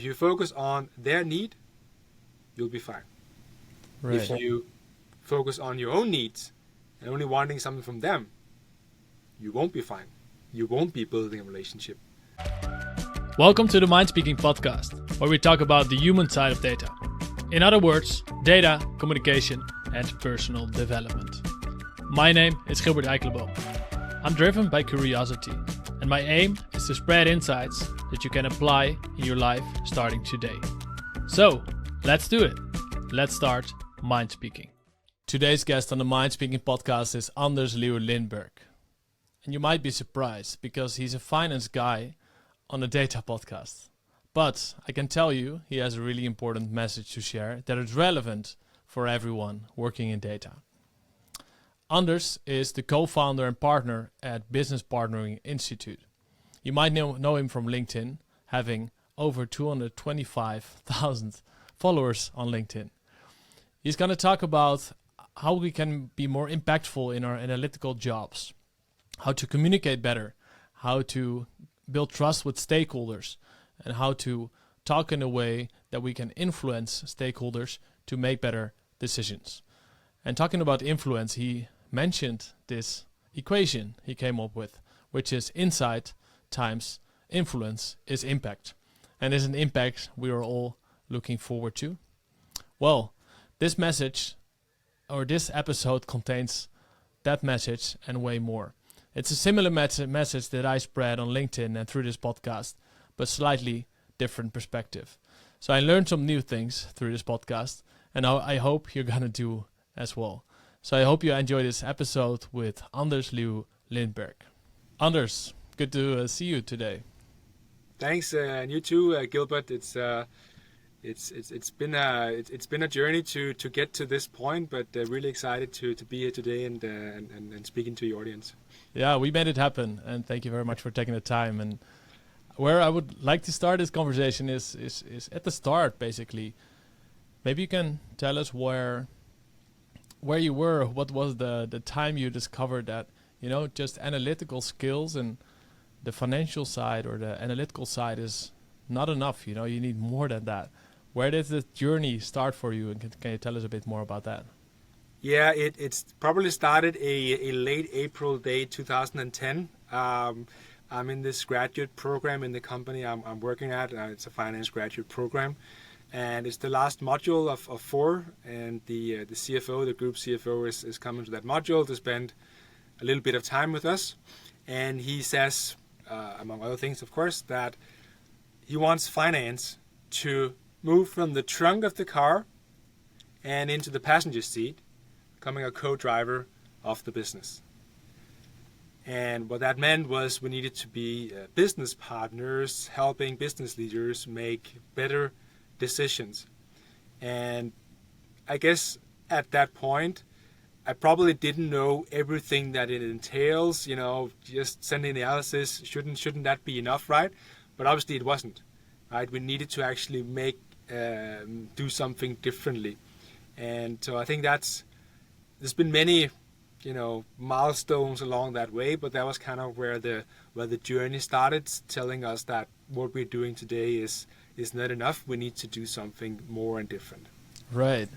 If you focus on their need, you'll be fine. Right. If you focus on your own needs and only wanting something from them, you won't be fine. You won't be building a relationship. Welcome to the MindSpeaking podcast, where we talk about the human side of data. In other words, data, communication, and personal development. My name is Gilbert Eikelenboom. I'm driven by curiosity, and my aim is to spread insights that you can apply in your life starting today. So, let's do it. Let's start MindSpeaking. Today's guest on the MindSpeaking podcast is Anders Lindberg. And you might be surprised because he's a finance guy on a data podcast. But I can tell you he has a really important message to share that is relevant for everyone working in data. Anders is the co-founder and partner at Business Partnering Institute. You might know him from LinkedIn, having over 225,000 followers on LinkedIn. He's going to talk about how we can be more impactful in our analytical jobs, how to communicate better, how to build trust with stakeholders, and how to talk in a way that we can influence stakeholders to make better decisions. And talking about influence, he mentioned this equation he came up with, which is insight times influence is impact. And is an impact we are all looking forward to. Well, this message or this episode contains that message and way more. It's a similar message that I spread on LinkedIn and through this podcast, but slightly different perspective. So I learned some new things through this podcast, and I hope you're going to do as well. So I hope you enjoy this episode with Anders Lindberg. Anders, good to see you today. Thanks, and you too, Gilbert. It's been a journey to get to this point, but really excited to be here today and speaking to your audience. Yeah, we made it happen, and thank you very much for taking the time. And where I would like to start this conversation is at the start, basically. Maybe you can tell us where you were. What was the time you discovered that just analytical skills and the financial side or the analytical side is not enough. You need more than that. Where did the journey start for you, and can you tell us a bit more about that? Yeah, it's probably started a late April day 2010. I'm in this graduate program in the company I'm working at. It's a finance graduate program, and it's the last module of 4. And the CFO, the group CFO, is coming to that module to spend a little bit of time with us. And he says, among other things, of course, that he wants finance to move from the trunk of the car and into the passenger seat, becoming a co-driver of the business. And what that meant was we needed to be business partners, helping business leaders make better decisions. And I guess at that point, I probably didn't know everything that it entails. Just sending analysis, shouldn't that be enough, right? But obviously it wasn't, right? We needed to actually do something differently. And so I think there's been many, milestones along that way, but that was kind of where the journey started, telling us that what we're doing today is not enough. We need to do something more and different. Right.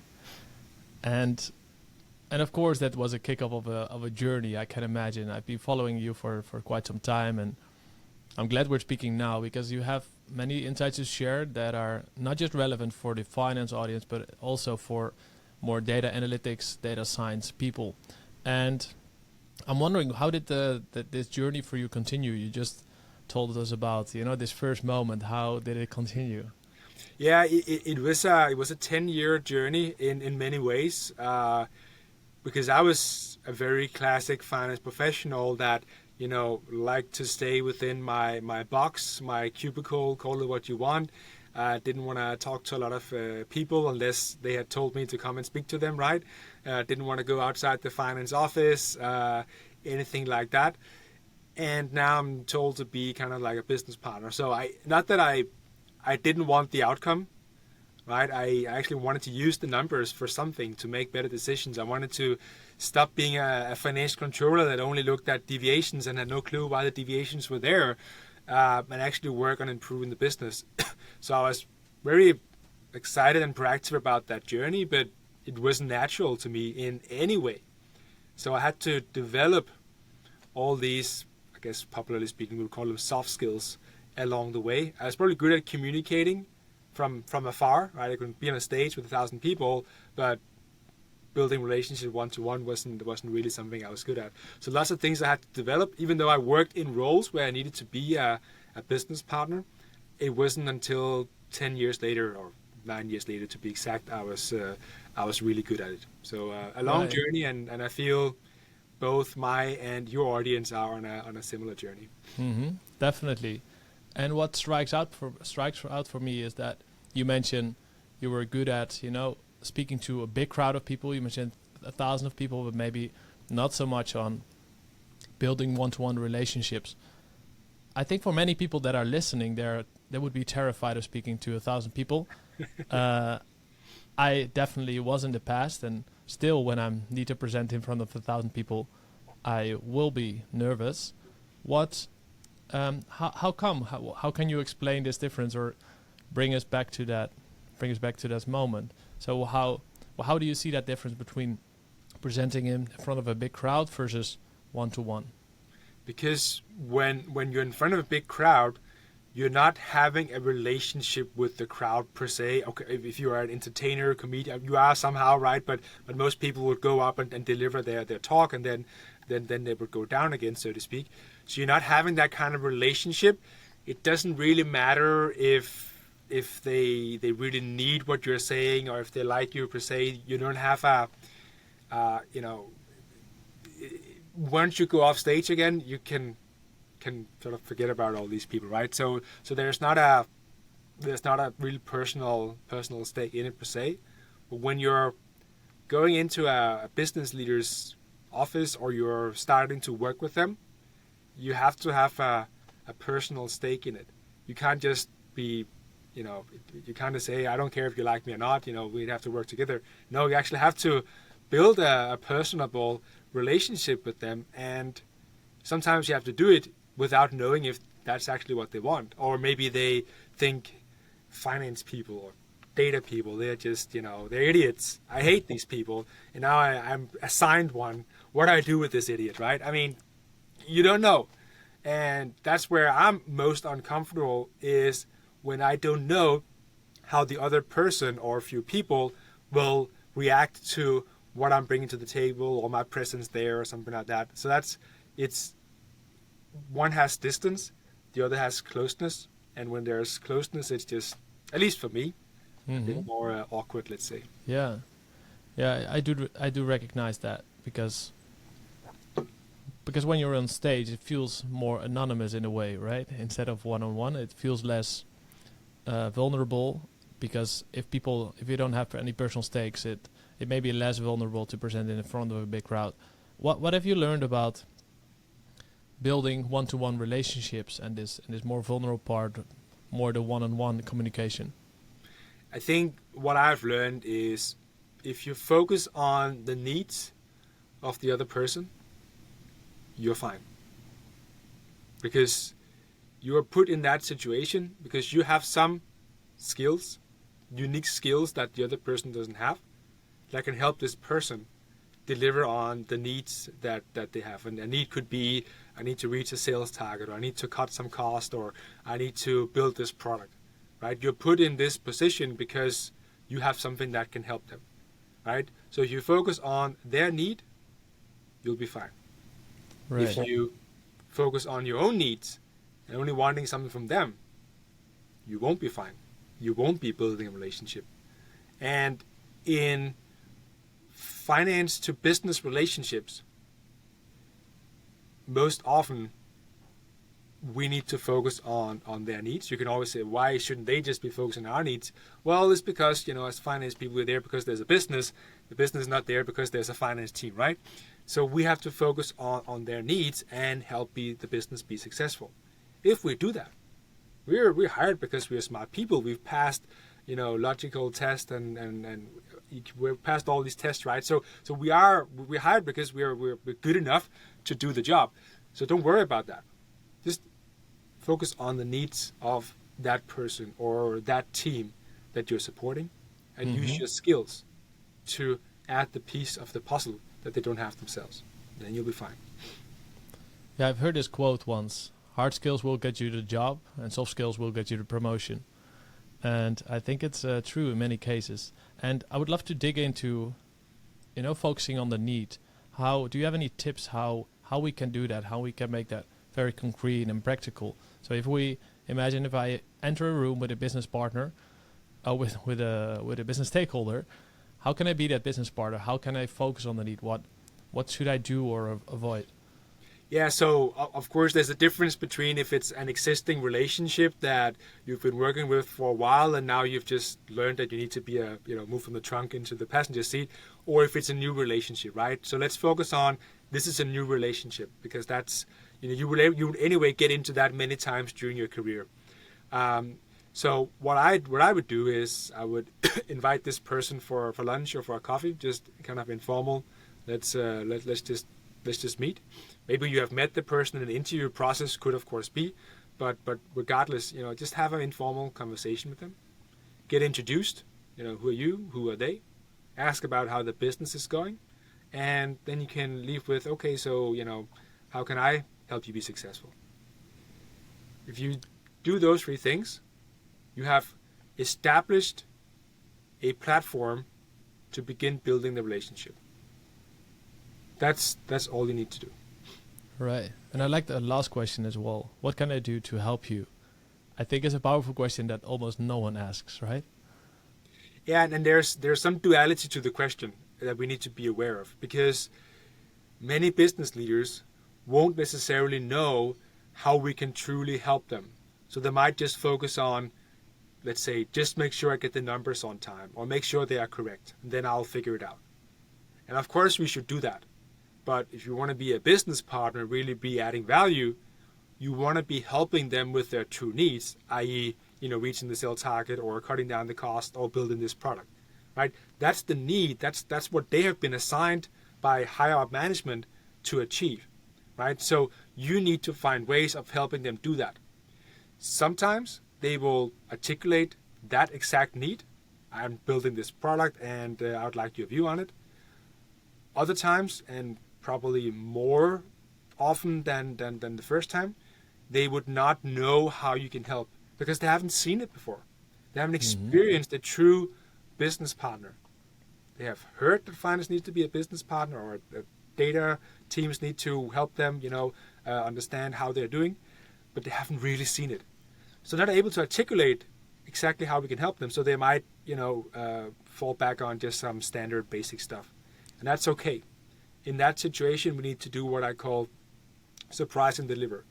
And of course that was a kick-off of a journey, I can imagine. I've been following you for quite some time, and I'm glad we're speaking now because you have many insights to share that are not just relevant for the finance audience, but also for more data analytics, data science people. And I'm wondering, how did this journey for you continue? You just told us about this first moment. How did it continue? Yeah, it was a 10-year journey in many ways, because I was a very classic finance professional that like to stay within my box, my cubicle, call it what you want. Didn't want to talk to a lot of people unless they had told me to come and speak to them, right? Didn't want to go outside the finance office, anything like that. And now I'm told to be kind of like a business partner. So not that I didn't want the outcome, right? I actually wanted to use the numbers for something to make better decisions. I wanted to stop being a financial controller that only looked at deviations and had no clue why the deviations were there, and actually work on improving the business. So I was very excited and proactive about that journey, but it wasn't natural to me in any way. So I had to develop all these, I guess popularly speaking, we would call them soft skills along the way. I was probably good at communicating from afar, right? I could be on a stage with 1,000 people, but building relationships one-to-one wasn't really something I was good at. So lots of things I had to develop, even though I worked in roles where I needed to be a business partner. It wasn't until 10 years later, or 9 years later to be exact, I was really good at it. So a long journey, and I feel both my and your audience are on a similar journey. Definitely. And what strikes out for me is that you mentioned you were good at, speaking to a big crowd of people. You mentioned 1,000 of people, but maybe not so much on building one-to-one relationships. I think for many people that are listening, they would be terrified of speaking to 1,000 people. I definitely was in the past, and still when I need to present in front of 1,000 people, I will be nervous. How come? How can you explain this difference, or bring us back to that moment? So how do you see that difference between presenting in front of a big crowd versus one-to-one? Because when you're in front of a big crowd, you're not having a relationship with the crowd per se. Okay, if you are an entertainer, comedian, you are somehow, right? But most people would go up and deliver their talk, and then they would go down again, so to speak. So you're not having that kind of relationship. It doesn't really matter if they really need what you're saying, or if they like you per se. You don't have once you go off stage again, you can sort of forget about all these people, right? So there's not a real personal stake in it per se. But when you're going into a business leader's office, or you're starting to work with them, you have to have a personal stake in it. You can't just be, you kind of say, I don't care if you like me or not, we'd have to work together. No, you actually have to build a personable relationship with them, and sometimes you have to do it without knowing if that's actually what they want. Or maybe they think finance people or data people, they're just, they're idiots. I hate these people, and now I'm assigned one. What do I do with this idiot, right? I mean, you don't know. And that's where I'm most uncomfortable, is when I don't know how the other person or a few people will react to what I'm bringing to the table, or my presence there, or something like that. So it's one has distance, the other has closeness. And when there's closeness, it's just, at least for me, a bit more awkward, let's say. Yeah, I do recognize that, because when you're on stage, it feels more anonymous in a way, right? Instead of one-on-one, it feels less vulnerable, because if you don't have any personal stakes, it may be less vulnerable to present in front of a big crowd. What have you learned about building one-to-one relationships and this more vulnerable part, more the one-on-one communication? I think what I've learned is, if you focus on the needs of the other person, you're fine. Because you are put in that situation because you have some skills, unique skills that the other person doesn't have, that can help this person deliver on the needs that they have. And a need could be, I need to reach a sales target, or I need to cut some cost, or I need to build this product, right? You're put in this position because you have something that can help them, right? So if you focus on their need, you'll be fine. Right. If you focus on your own needs and only wanting something from them, you won't be fine. You won't be building a relationship. And in finance to business relationships, most often we need to focus on their needs. You can always say, why shouldn't they just be focusing on our needs? Well, it's because, as finance people, we're there because there's a business. The business is not there because there's a finance team, right? So we have to focus on their needs and help the business be successful. If we do that, we're hired because we're smart people. We've passed, logical tests and we're past all these tests, right? So we're hired because we're good enough to do the job. So don't worry about that. Just focus on the needs of that person or that team that you're supporting, and use your skills to add the piece of the puzzle that they don't have themselves. Then you'll be fine. Yeah, I've heard this quote once. Hard skills will get you the job, and soft skills will get you the promotion. And I think it's true in many cases. And I would love to dig into, focusing on the need. How do you have any tips how we can do that? How we can make that very concrete and practical? So if we imagine if I enter a room with a business partner, with a business stakeholder, how can I be that business partner? How can I focus on the need? What should I do or avoid? Yeah, so of course there's a difference between if it's an existing relationship that you've been working with for a while and now you've just learned that you need to be move from the trunk into the passenger seat, or if it's a new relationship, right? So let's focus on this is a new relationship, because that's you would anyway get into that many times during your career. So what I would do is I would invite this person for lunch or for a coffee, just kind of informal. Let's just meet. Maybe you have met the person in the interview process, could of course be, but regardless, just have an informal conversation with them. Get introduced. Who are you? Who are they? Ask about how the business is going, and then you can leave with, okay, so how can I help you be successful? If you do those three things, you have established a platform to begin building the relationship. That's all you need to do. Right. And I like the last question as well. What can I do to help you? I think it's a powerful question that almost no one asks, right? Yeah, and there's some duality to the question that we need to be aware of, because many business leaders won't necessarily know how we can truly help them. So they might just focus on, let's say, just make sure I get the numbers on time, or make sure they are correct, and then I'll figure it out. And of course we should do that. But if you want to be a business partner, really be adding value, you want to be helping them with their true needs, i.e., reaching the sales target or cutting down the cost or building this product, right? That's the need. That's what they have been assigned by higher up management to achieve, right? So you need to find ways of helping them do that. Sometimes they will articulate that exact need. I'm building this product and I would like your view on it. Other times, and probably more often than the first time, they would not know how you can help because they haven't seen it before. They haven't experienced a true business partner. They have heard that finance needs to be a business partner, or data teams need to help them, understand how they're doing, but they haven't really seen it. So they're not able to articulate exactly how we can help them. So they might, fall back on just some standard basic stuff. And that's okay. In that situation, we need to do what I call surprise and deliver.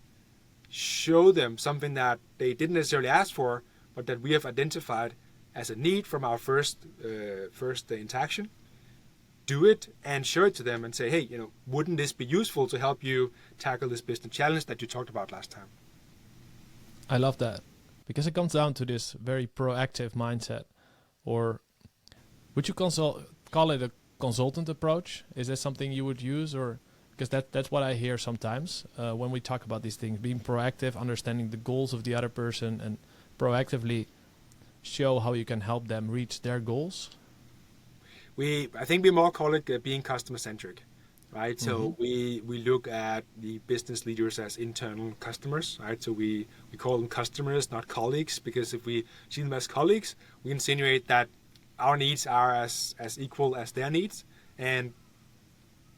Show them something that they didn't necessarily ask for, but that we have identified as a need from our first interaction. Do it and show it to them and say, hey, wouldn't this be useful to help you tackle this business challenge that you talked about last time? I love that, because it comes down to this very proactive mindset. Or would you call it a consultant approach? Is that something you would use? Or because that's what I hear sometimes when we talk about these things, being proactive, understanding the goals of the other person, and proactively show how you can help them reach their goals. I think we more call it being customer-centric, right? So we look at the business leaders as internal customers, right? So we call them customers, not colleagues, because if we see them as colleagues, we insinuate that our needs are as equal as their needs. And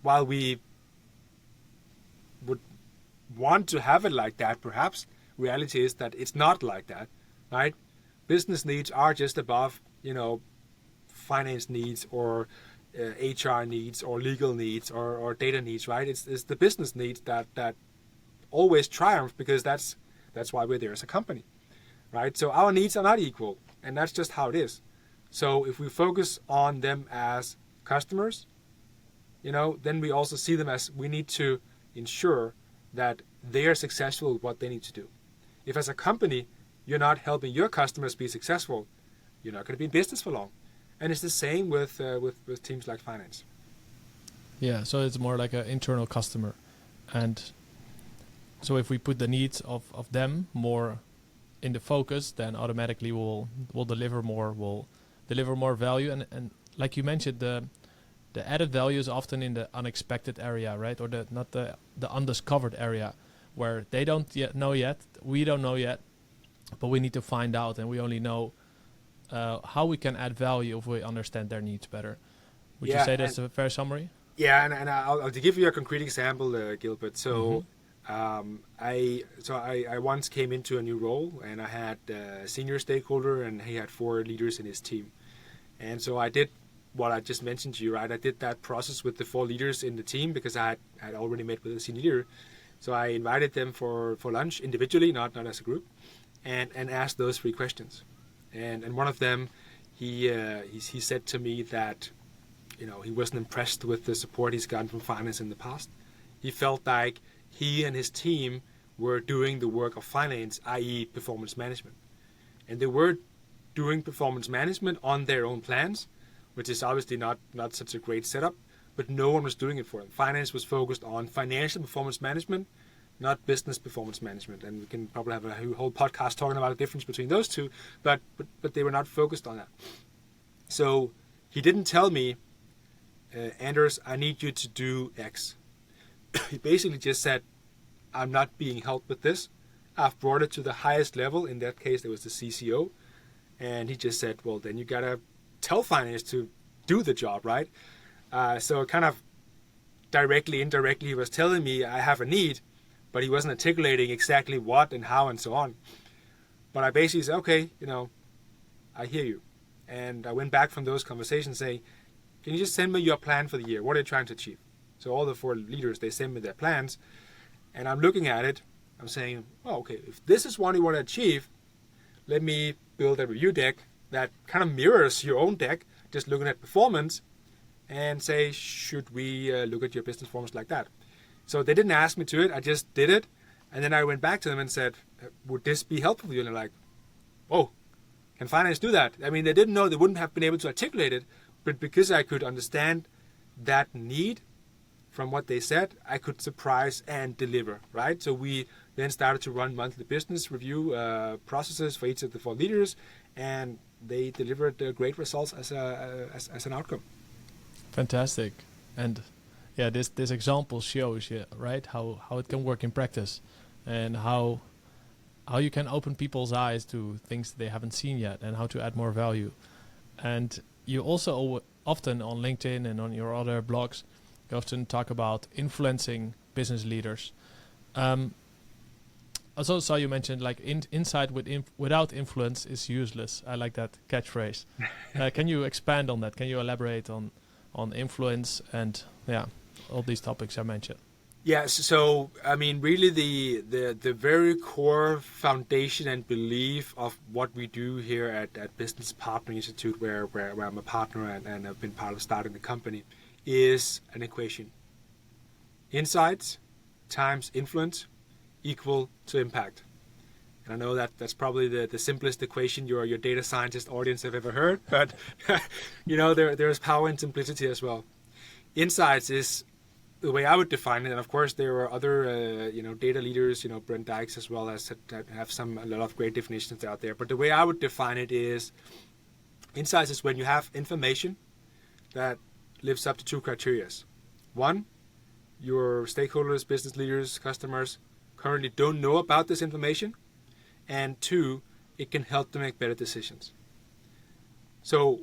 while we would want to have it like that, perhaps, reality is that it's not like that, right? Business needs are just above, finance needs or HR needs or legal needs or data needs, right? It's the business needs that always triumph, because that's why we're there as a company, right? So our needs are not equal, and that's just how it is. So if we focus on them as customers, then we also see them as we need to ensure that they are successful with what they need to do. If as a company you're not helping your customers be successful, you're not going to be in business for long. And it's the same with teams like finance. Yeah, so it's more like an internal customer. And so if we put the needs of them more in the focus, then automatically we'll deliver more, value. And like you mentioned, the added value is often in the unexpected area, right? Or the undiscovered area where they don't know yet, we don't know yet, but we need to find out, and we only know how we can add value if we understand their needs better. Would you say that's a fair summary? Yeah, and I'll to give you a concrete example, Gilbert. So I once came into a new role, and I had a senior stakeholder, and he had 4 leaders in his team. And so I did what I just mentioned to you, right? I did that process with the 4 leaders in the team because I had already met with a senior leader. So I invited them for lunch individually, not as a group, and asked those 3 questions. And one of them, he said to me that, he wasn't impressed with the support he's gotten from finance in the past. He felt like he and his team were doing the work of finance, i.e. performance management. And they were doing performance management on their own plans, which is obviously not such a great setup, but no one was doing it for them. Finance was focused on financial performance management, not business performance management. And we can probably have a whole podcast talking about the difference between those two, but they were not focused on that. So he didn't tell me, Anders, I need you to do X. He basically just said, I'm not being helped with this. I've brought it to the highest level. In that case, there was the CCO. And he just said, well, then you got to tell finance to do the job, right? So kind of indirectly, he was telling me I have a need, but he wasn't articulating exactly what and how and so on. But I basically said, okay, I hear you. And I went back from those conversations saying, can you just send me your plan for the year? What are you trying to achieve? So all the 4 leaders, they send me their plans. And I'm looking at it. I'm saying, oh, okay, if this is what you want to achieve, let me build a review deck that kind of mirrors your own deck, just looking at performance, and say, should we look at your business performance like that? So they didn't ask me to it. I just did it. And then I went back to them and said, would this be helpful for you? And they're like, oh, can finance do that? I mean, they didn't know, they wouldn't have been able to articulate it, but because I could understand that need from what they said, I could surprise and deliver, right? So we then started to run monthly business review processes for each of the 4 leaders, and they delivered great results as an outcome. Fantastic. And yeah, this example shows you, right, how it can work in practice, and how you can open people's eyes to things that they haven't seen yet, and how to add more value. And you also often on LinkedIn and on your other blogs, you often talk about influencing business leaders. I also saw you mentioned like insight without influence is useless. I like that catchphrase. Can you expand on that? Can you elaborate on influence and all these topics I mentioned? Yeah, so I mean, really the very core foundation and belief of what we do here at Business Partner Institute, where I'm a partner and I've been part of starting the company, is an equation. Insights times influence equal to impact. And I know that's probably the simplest equation your data scientist audience have ever heard, but there's power in simplicity as well. Insights is the way I would define it, and of course there are other data leaders, Brent Dykes as well, as that have a lot of great definitions out there. But the way I would define it is, insights is when you have information that lives up to 2 criteria. 1, your stakeholders, business leaders, customers currently don't know about this information, and 2, it can help them make better decisions. So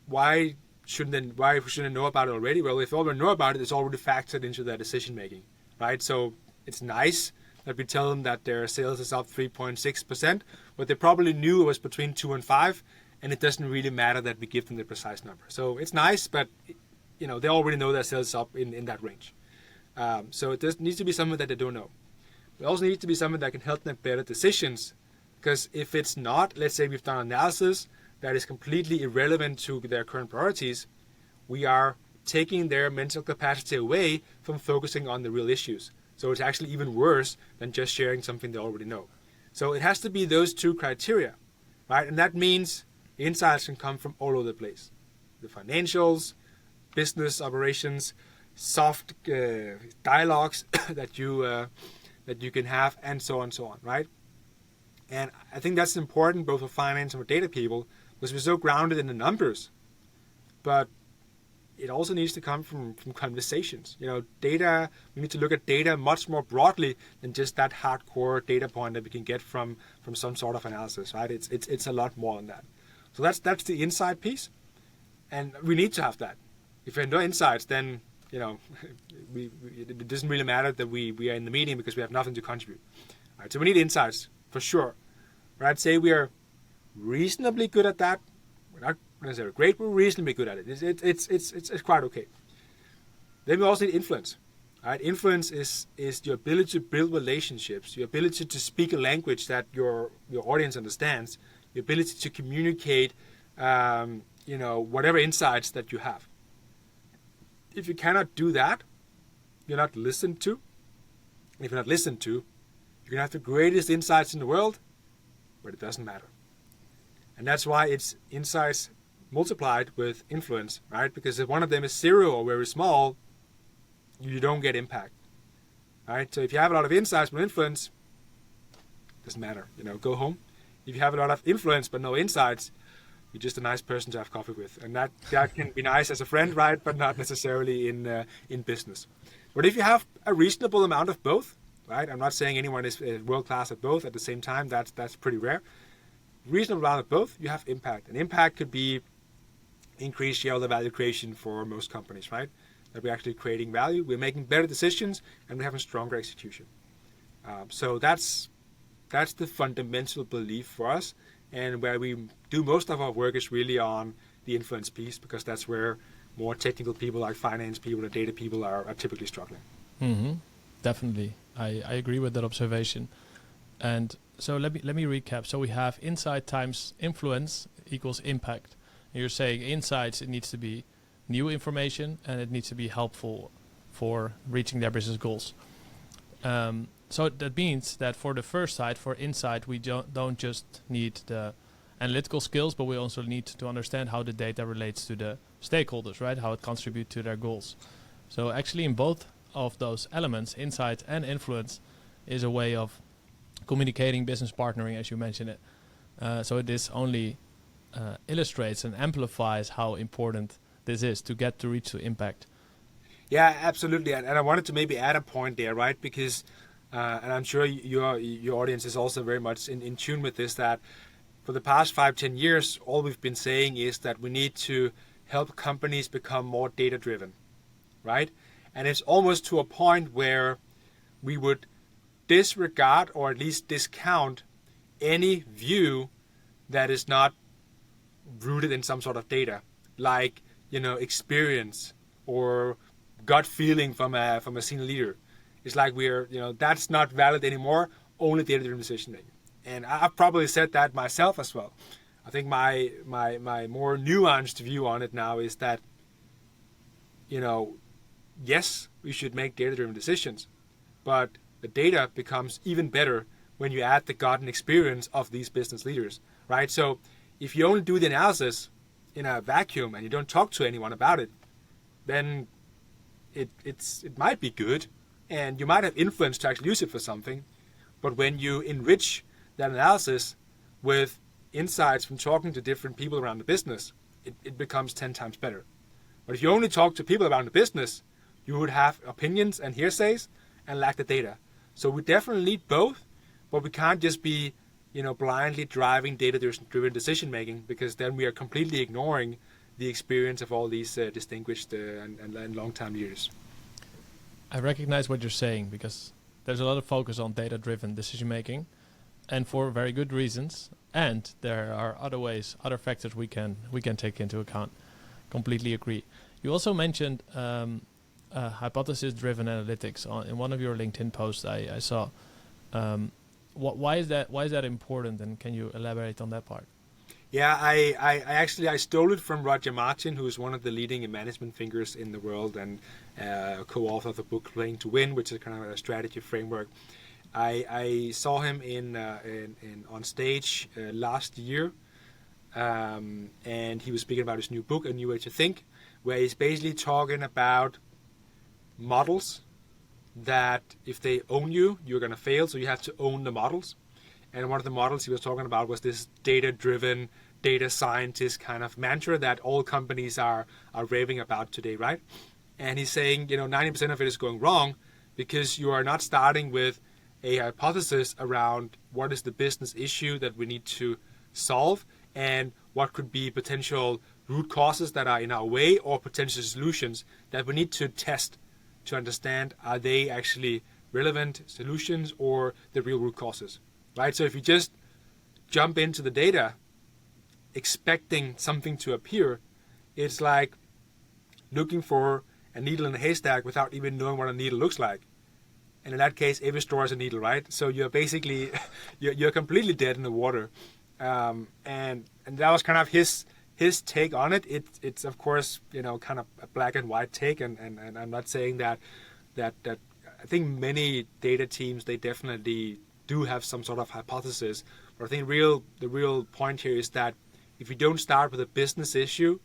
why shouldn't they know about it already? Well, if they already know about it, it's already factored into their decision making, right? So it's nice that we tell them that their sales is up 3.6%, but they probably knew it was between 2 and 5, and it doesn't really matter that we give them the precise number. So it's nice, but they already know their sales is up in that range. So it needs to be something that they don't know. It also needs to be something that can help them make better decisions, because if it's not, let's say we've done analysis that is completely irrelevant to their current priorities, we are taking their mental capacity away from focusing on the real issues. So it's actually even worse than just sharing something they already know. So it has to be those 2 criteria, right? And that means insights can come from all over the place. The financials, business operations, soft dialogues that you can have, and so on, right? And I think that's important both for finance and for data people, because we're so grounded in the numbers. But it also needs to come from conversations. Data, we need to look at data much more broadly than just that hardcore data point that we can get from some sort of analysis, right? It's a lot more than that. So that's the insight piece. And we need to have that. If we have no insights, then it doesn't really matter that we are in the meeting because we have nothing to contribute. All right, so we need insights for sure. But I'd say we are reasonably good at that. We're not necessarily great, but we're reasonably good at it. It's quite okay. Then we also need influence. All right, influence is your ability to build relationships, your ability to speak a language that your audience understands, your ability to communicate, whatever insights that you have. If you cannot do that, you're not listened to. If you're not listened to, you can have the greatest insights in the world, but it doesn't matter. And that's why it's insights multiplied with influence, right? Because if one of them is 0 or very small, you don't get impact, right? So if you have a lot of insights but influence, it doesn't matter. Go home. If you have a lot of influence but no insights, you're just a nice person to have coffee with, and that can be nice as a friend, right? But not necessarily in business. But if you have a reasonable amount of both, right? I'm not saying anyone is world class at both at the same time. That's pretty rare. Reasonable amount of both, you have impact, and impact could be increased shareholder value creation for most companies, right? That we're actually creating value, we're making better decisions, and we're having stronger execution. So that's the fundamental belief for us. And where we do most of our work is really on the influence piece, because that's where more technical people like finance people and data people are typically struggling. Mm-hmm. Definitely. I agree with that observation. And so let me recap. So we have insight times influence equals impact. And you're saying insights, it needs to be new information and it needs to be helpful for reaching their business goals. So that means that for the first side, for insight, we don't just need the analytical skills, but we also need to understand how the data relates to the stakeholders, right? How it contributes to their goals. So actually in both of those elements, insight and influence, is a way of communicating, business partnering, as you mentioned it. So this only illustrates and amplifies how important this is to get to reach the impact. Yeah, absolutely. And I wanted to maybe add a point there, right? Because and I'm sure your audience is also very much in tune with this, that for the past 5-10 years, all we've been saying is that we need to help companies become more data-driven, right? And it's almost to a point where we would disregard or at least discount any view that is not rooted in some sort of data, like experience or gut feeling from a senior leader. It's like that's not valid anymore, only data-driven decision making. And I've probably said that myself as well. I think my more nuanced view on it now is that, yes, we should make data-driven decisions, but the data becomes even better when you add the gut and experience of these business leaders, right? So if you only do the analysis in a vacuum and you don't talk to anyone about it, then it might be good, and you might have influence to actually use it for something. But when you enrich that analysis with insights from talking to different people around the business, it becomes 10 times better. But if you only talk to people around the business, you would have opinions and hearsays and lack the data. So we definitely need both, but we can't just be blindly driving data-driven decision-making, because then we are completely ignoring the experience of all these distinguished and long-time leaders. I recognize what you're saying, because there's a lot of focus on data-driven decision-making, and for very good reasons. And there are other factors we can take into account. Completely agree. You also mentioned hypothesis-driven analytics in one of your LinkedIn posts. I saw. Why is that important, and can you elaborate on that part? Yeah, I stole it from Roger Martin, who is one of the leading management thinkers in the world and co-author of the book Playing to Win, which is kind of a strategy framework. I saw him on stage last year, and he was speaking about his new book, A New Way to Think, where he's basically talking about models that if they own you, you're going to fail, so you have to own the models. And one of the models he was talking about was this data-driven, data scientist kind of mantra that all companies are raving about today, right? And he's saying, 90% of it is going wrong because you are not starting with a hypothesis around what is the business issue that we need to solve and what could be potential root causes that are in our way or potential solutions that we need to test to understand, are they actually relevant solutions or the real root causes, right? So if you just jump into the data expecting something to appear, it's like looking for a needle in a haystack without even knowing what a needle looks like. And in that case, every store is a needle, right? So you're basically, you're completely dead in the water. And that was kind of his take on it. It's of course, kind of a black and white take. And I'm not saying that I think many data teams, they definitely do have some sort of hypothesis. But I think the real point here is that if you don't start with a business issue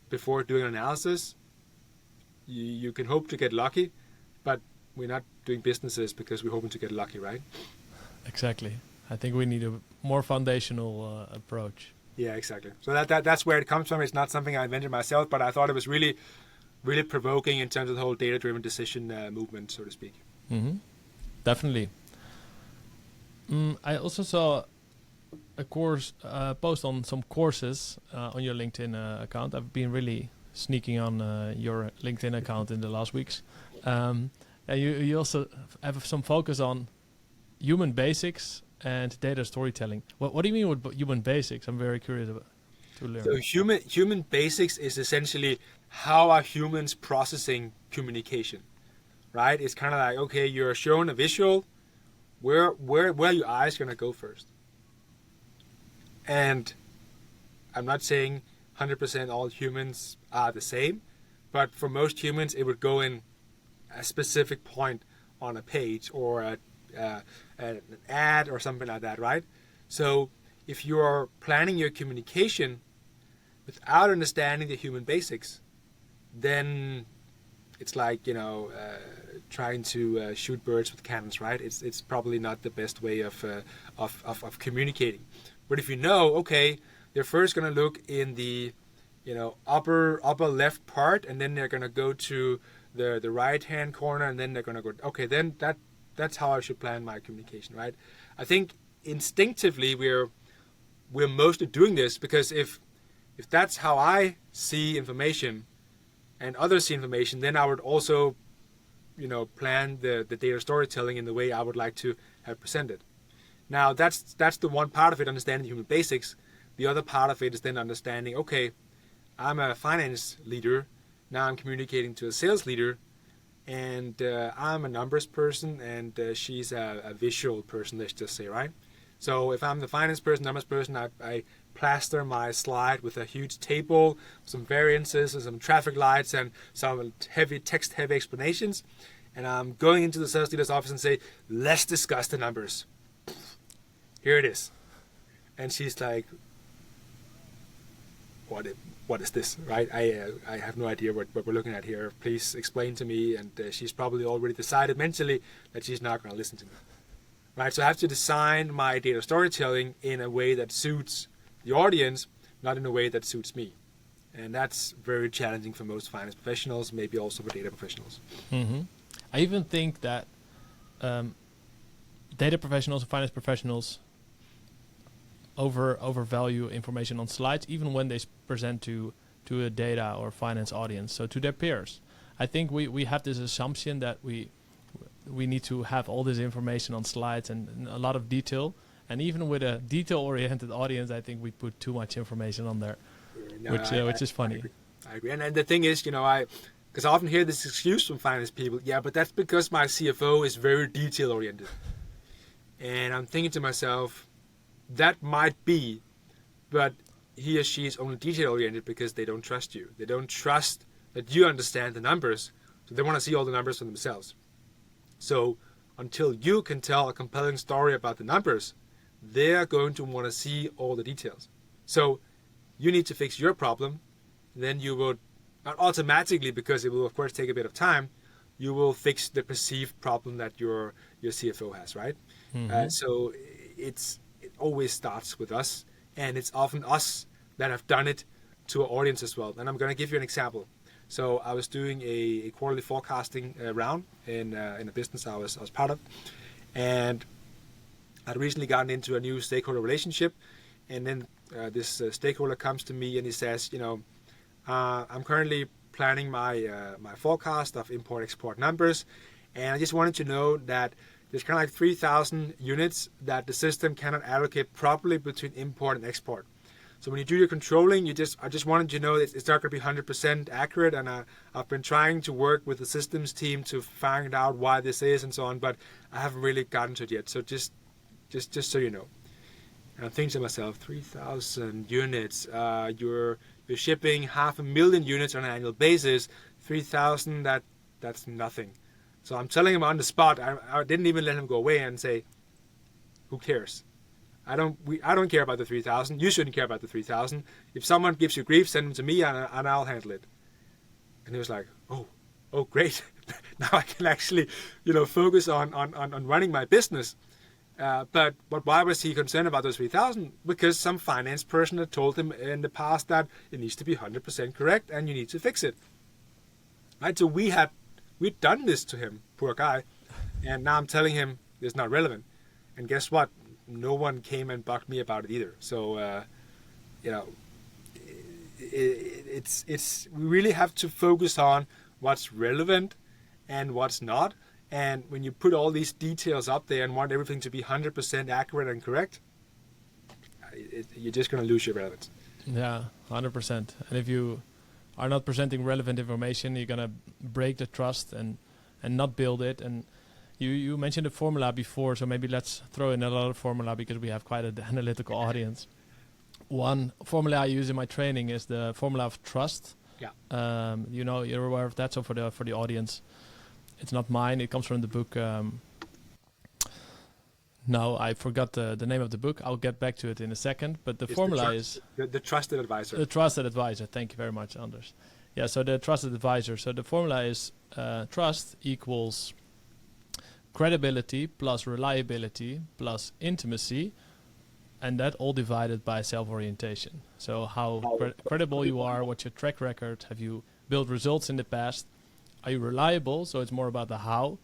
before doing an analysis, you can hope to get lucky, but we're not doing businesses because we're hoping to get lucky, right? Exactly. I think we need a more foundational approach. Yeah, exactly. So that's where it comes from. It's not something I invented myself, but I thought it was really, really provoking in terms of the whole data-driven decision movement, so to speak. Mm-hmm. Definitely. I also saw a course post on some courses on your LinkedIn account. I've been really sneaking on your LinkedIn account in the last weeks. You also have some focus on human basics and data storytelling. What do you mean with human basics? I'm very curious to learn. So human basics is essentially how are humans processing communication, right? It's kind of like, okay, you're shown a visual. Where are your eyes going to go first? And I'm not saying 100% all humans are the same, but for most humans, it would go in a specific point on a page or an ad or something like that, right? So if you are planning your communication without understanding the human basics, then it's like, trying to shoot birds with cannons, right? It's probably not the best way of communicating. But if you know, okay, they're first going to look in the upper left part, and then they're going to go to the right hand corner, and then they're going to go, okay, then that's how I should plan my communication, right? I think instinctively we're mostly doing this because if that's how I see information and others see information, then I would also plan the data storytelling in the way I would like to have presented. Now that's the one part of it, understanding the human basics. The other part of it is then understanding, okay, I'm a finance leader, now I'm communicating to a sales leader, and I'm a numbers person, and she's a visual person, let's just say, right? So if I'm the finance person, numbers person, I plaster my slide with a huge table, some variances, and some traffic lights, and some text-heavy explanations. And I'm going into the sales leader's office and say, let's discuss the numbers. Here it is. And she's like, what is this, right? I have no idea what we're looking at here. Please explain to me. And she's probably already decided mentally that she's not going to listen to me. Right, so I have to design my data storytelling in a way that suits the audience, not in a way that suits me. And that's very challenging for most finance professionals, maybe also for data professionals. Mm-hmm. I even think that data professionals and finance professionals overvalue information on slides, even when they present to a data or finance audience, so to their peers. I think we have this assumption that we need to have all this information on slides and a lot of detail. And even with a detail-oriented audience, I think we put too much information on there, which is funny. I agree. And the thing is, because I often hear this excuse from finance people, yeah, but that's because my CFO is very detail-oriented. And I'm thinking to myself, that might be, but he or she is only detail-oriented because they don't trust you. They don't trust that you understand the numbers, so they want to see all the numbers for themselves. So until you can tell a compelling story about the numbers, they're going to want to see all the details. So you need to fix your problem. Then you will, not automatically, because it will of course take a bit of time, you will fix the perceived problem that your CFO has, right? Mm-hmm. So it's it always starts with us, and it's often us that have done it to our audience as well. And I'm going to give you an example. So I was doing a quarterly forecasting round in a business I was part of, and I'd recently gotten into a new stakeholder relationship, and then this stakeholder comes to me and he says, I'm currently planning my forecast of import-export numbers, and I just wanted to know that there's kind of like 3,000 units that the system cannot allocate properly between import and export. So when you do your controlling, I just wanted to know that it's not going to be 100% accurate, and I've been trying to work with the systems team to find out why this is and so on, but I haven't really gotten to it yet. So just so you know. And I'm thinking to myself, 3,000 units, you're shipping 500,000 units on an annual basis. 3,000, that's nothing. So I'm telling him on the spot. I didn't even let him go away and say, who cares? I don't care about the 3,000. You shouldn't care about the 3,000. If someone gives you grief, send them to me and I'll handle it. And he was like, oh, great. Now I can actually, focus on running my business. But why was he concerned about those 3,000? Because some finance person had told him in the past that it needs to be 100% correct and you need to fix it. Right? So we'd done this to him, poor guy, and now I'm telling him it's not relevant. And guess what? No one came and bugged me about it either. So, it's we really have to focus on what's relevant and what's not. And when you put all these details up there and want everything to be 100% accurate and correct, you're just going to lose your relevance. Yeah, 100%. And if you are not presenting relevant information, you're going to break the trust and not build it. And you mentioned a formula before, so maybe let's throw in another formula because we have quite an analytical audience. One formula I use in my training is the formula of trust. Yeah. You're aware of that. So for the audience, it's not mine. It comes from the book. No, I forgot the name of the book. I'll get back to it in a second. But the formula is the trusted advisor. The trusted advisor. Thank you very much, Anders. Yeah. So the trusted advisor. So the formula is trust equals credibility plus reliability plus intimacy, and that all divided by self-orientation. So how credible you are, what's your track record, have you built results in the past, are you reliable, so it's more about the how,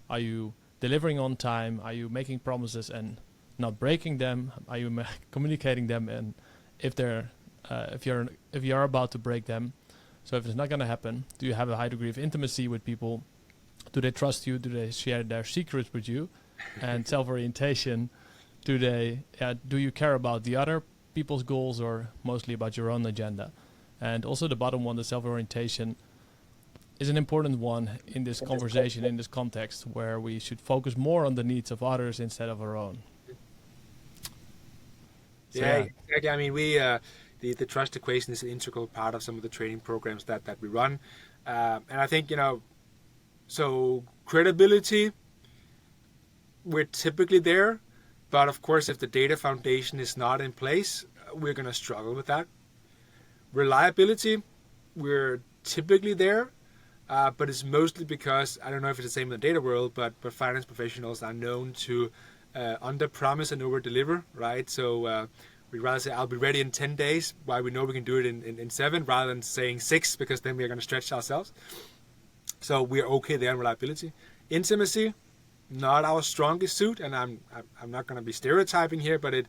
are you delivering on time, are you making promises and not breaking them, are you communicating them, and if you're about to break them, so if it's not going to happen, do you have a high degree of intimacy with people? Do they trust you? Do they share their secrets with you? And self-orientation, do you care about the other people's goals or mostly about your own agenda? And also the bottom one, the self-orientation, is an important one in this conversation, in this context, where we should focus more on the needs of others instead of our own. So yeah, exactly. I mean, the trust equation is an integral part of some of the training programs that we run. And I think, so credibility, we're typically there, but of course if the data foundation is not in place, we're going to struggle with that. Reliability, we're typically there, but it's mostly because, I don't know if it's the same in the data world, but finance professionals are known to under-promise and over-deliver, right? So we'd rather say, I'll be ready in 10 days, while we know we can do it in 7, rather than saying 6, because then we're going to stretch ourselves. So we're okay there in reliability. Intimacy, not our strongest suit, and I'm not going to be stereotyping here, but at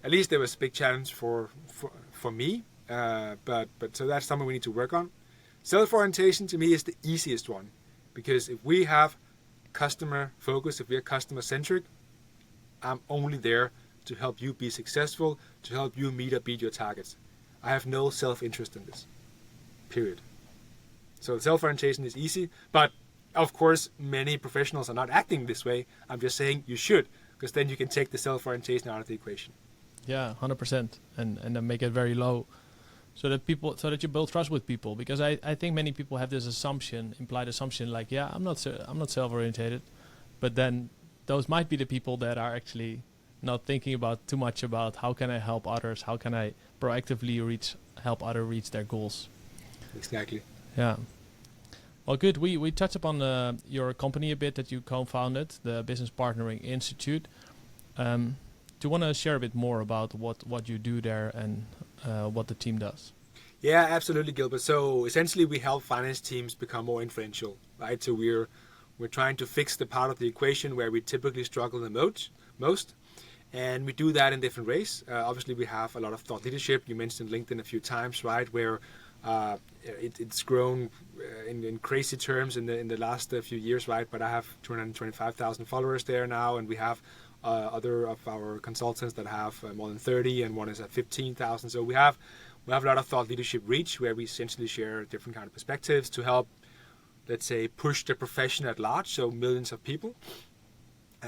least there was a big challenge for me. But so that's something we need to work on. Self-orientation to me is the easiest one, because if we have customer focus, if we're customer-centric, I'm only there to help you be successful, to help you meet or beat your targets. I have no self-interest in this, period. So self-orientation is easy, but of course many professionals are not acting this way. I'm just saying you should, because then you can take the self-orientation out of the equation. Yeah, 100%, and then make it very low, so that you build trust with people. Because I think many people have this implied assumption, like, yeah, I'm not self-orientated, but then those might be the people that are actually not thinking about too much about how can I help others, how can I proactively help others reach their goals. Exactly. Yeah. Well, good. We touched upon your company a bit that you co-founded, the Business Partnering Institute. you want to share a bit more about what you do there and what the team does? Yeah, absolutely, Gilbert. So essentially, we help finance teams become more influential, right? So we're trying to fix the part of the equation where we typically struggle the most, and we do that in different ways. Obviously, we have a lot of thought leadership. You mentioned LinkedIn a few times, right? Where it's grown in crazy terms in the last few years, right? But I have 225,000 followers there now, and we have other of our consultants that have more than 30, and one is at 15,000. So we have a lot of thought leadership reach, where we essentially share different kind of perspectives to help, let's say, push the profession at large, so millions of people.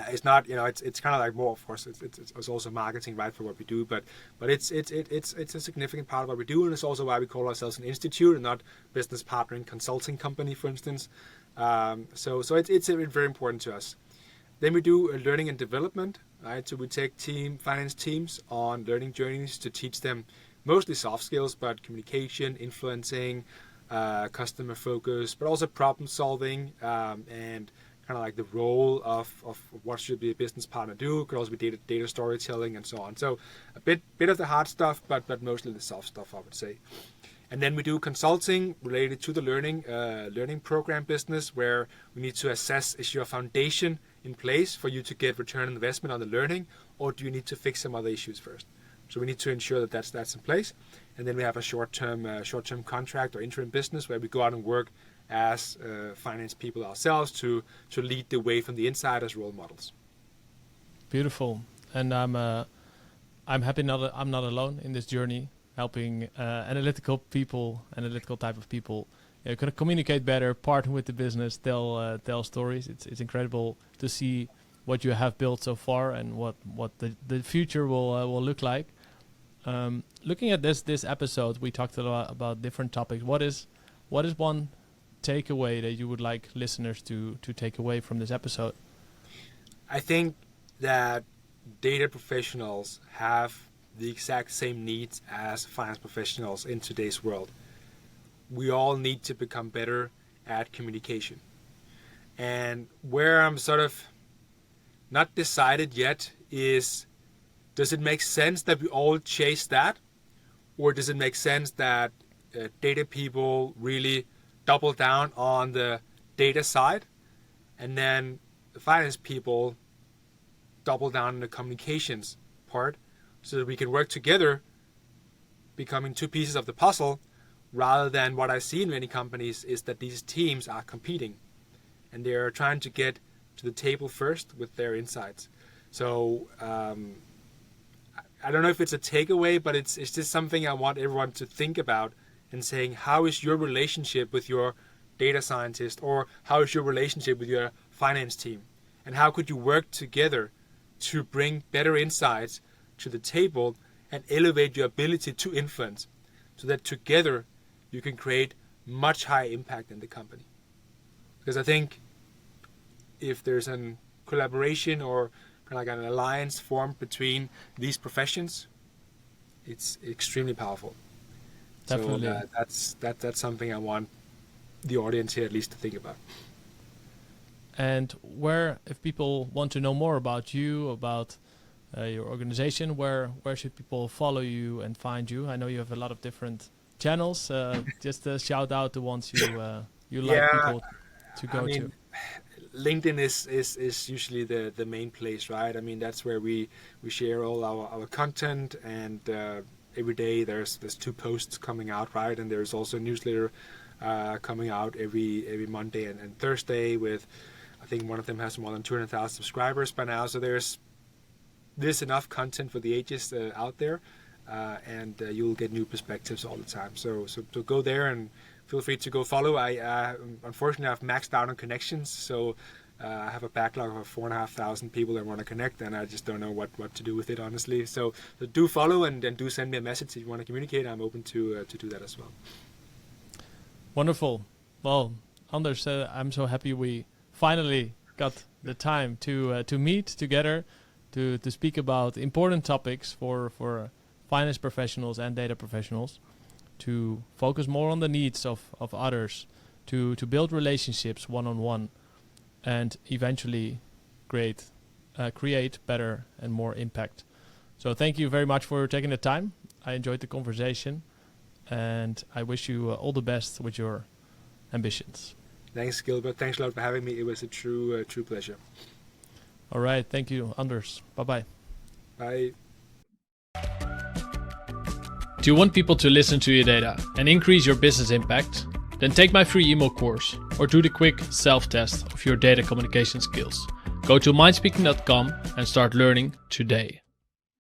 It's not, it's kind of like more, of course, it's also marketing, right, for what we do, but it's a significant part of what we do, and it's also why we call ourselves an institute and not business partnering consulting company, for instance. So it's very important to us. Then we do learning and development, right? So we take finance teams on learning journeys to teach them mostly soft skills, but communication, influencing, customer focus, but also problem solving, and kind of like the role of what should be a business partner do. It could also be data storytelling and so on. So a bit of the hard stuff, but mostly the soft stuff, I would say. And then we do consulting related to the learning program business, where we need to assess, is your foundation in place for you to get return on investment on the learning, or do you need to fix some other issues first? So we need to ensure that that's in place. And then we have a short-term contract or interim business, where we go out and work as finance people ourselves to lead the way from the inside as role models. Beautiful. And I'm happy I'm not alone in this journey, helping analytical type of people kind of communicate better, partner with the business, tell stories. It's incredible to see what you have built so far and what the future will look like. Looking at this episode, we talked a lot about different topics. What is one takeaway that you would like listeners to take away from this episode? I think that data professionals have the exact same needs as finance professionals in today's world. We all need to become better at communication. And where I'm sort of not decided yet is, does it make sense that we all chase that? Or does it make sense that data people really double down on the data side, and then the finance people double down on the communications part, so that we can work together, becoming two pieces of the puzzle, rather than what I see in many companies is that these teams are competing and they're trying to get to the table first with their insights. So I don't know if it's a takeaway, but it's just something I want everyone to think about, and saying, how is your relationship with your data scientist, or how is your relationship with your finance team, and how could you work together to bring better insights to the table and elevate your ability to influence, so that together you can create much higher impact in the company. Because I think if there's a collaboration or kind of like an alliance formed between these professions, it's extremely powerful. Definitely. So that's something I want the audience here at least to think about. And if people want to know more about you, about your organization, where should people follow you and find you? I know you have a lot of different channels. Just shout out the ones you like people to go to. LinkedIn is usually the main place, right? I mean, that's where we share all our content, and every day there's 2 posts coming out, right? And there's also a newsletter coming out every Monday and Thursday with, I think one of them has more than 200,000 subscribers by now. So there's enough content for the ages out there, and you'll get new perspectives all the time. So go there and feel free to go follow. I unfortunately I've maxed out on connections, so I have a backlog of 4,500 people that want to connect, and I just don't know what to do with it, honestly. So do follow, and do send me a message if you want to communicate. I'm open to do that as well. Wonderful. Well, Anders, I'm so happy we finally got the time to meet together to speak about important topics for finance professionals and data professionals, to focus more on the needs of others, to build relationships one-on-one, and eventually create better and more impact. So thank you very much for taking the time. I enjoyed the conversation, and I wish you all the best with your ambitions. Thanks, Gilbert. Thanks a lot for having me. It was a true pleasure. All right. Thank you, Anders. Bye-bye. Bye. Do you want people to listen to your data and increase your business impact? Then take my free email course or do the quick self-test of your data communication skills. Go to mindspeaking.com and start learning today.